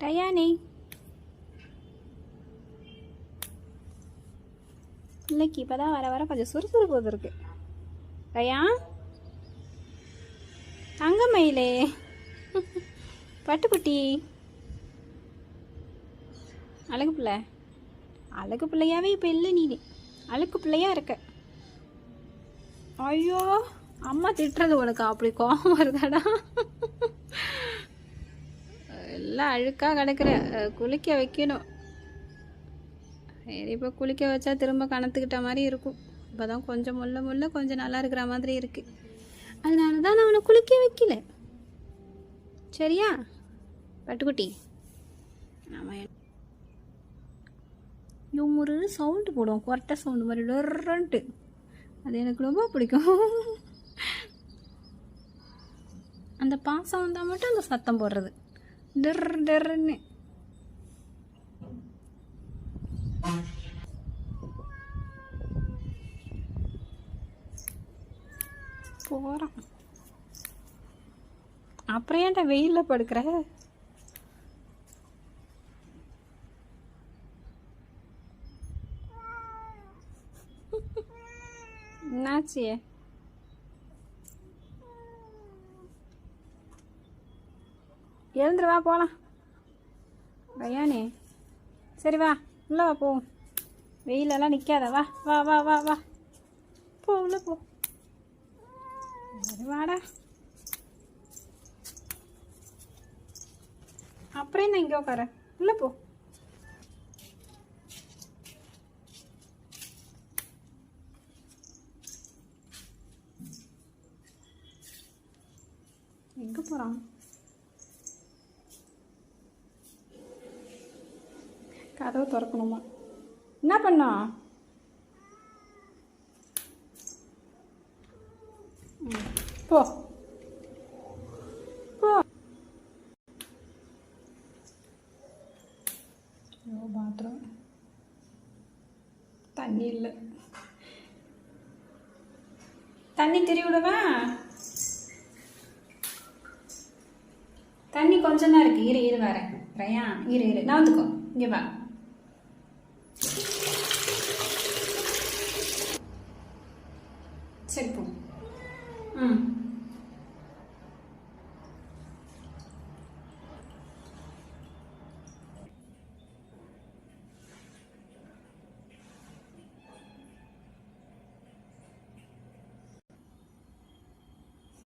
Diani பிள்ளைக்கு இப்போதான் வர வர கொஞ்சம் சுறுசுறுப்பு இருக்கு. டயா தங்கமயிலே பட்டுக்குட்டி அழகு பிள்ளை. அழகு பிள்ளையாவே இப்போ இல்லை, நீ அழுக்கு பிள்ளையா இருக்க. ஐயோ அம்மா திட்டுறது உனக்கு அப்படி கோபம் வருதாடா? எல்லாம் அழுக்காக கிடக்குற, குளிக்க வைக்கணும். சரி இப்போ குளிக்க வச்சா திரும்ப கணத்துக்கிட்ட மாதிரி இருக்கும். இப்போ தான் கொஞ்சம் முள்ள முள்ள கொஞ்சம் நல்லா இருக்கிற மாதிரி இருக்குது. அதனால தான் நான் அவனை குளிக்க வைக்கல. சரியா பட்டுக்குட்டி? ஆமாம், இவங்க ஒரு சவுண்டு போடுவோம், கொரட்டை சவுண்டு மாதிரி டொர்ரன்ட்டு. அது எனக்கு ரொம்ப பிடிக்கும். அந்த பாசம் வந்தால் மட்டும் அந்த சத்தம் போடுறது டர் டர்ன்னு. போகிறான். அப்புறம் ஏன்டா வெயிலில் படுக்கிற? என்னாச்சு? எழுந்துரு வா போகலாம். பையானே சரி வா உள்ள வா போவோம். வெயிலெல்லாம் நிற்காத, வா வா வா வா வா போ உள்ள போ. சரி வாடா. அப்புறம் என்ன இங்கே உட்கார, உள்ள போ. எங்கே போகிறான்? கதவை திறக்கணுமா? என்ன பண்ணா? போ போ. பாத்ரூம் தண்ணி இல்லை, தண்ணி திரி விடுவா. தண்ணி கொஞ்சம் தான் இருக்குது, இரு வரேன். ரயா இரு நான் வந்துக்கோ, இங்கே வா.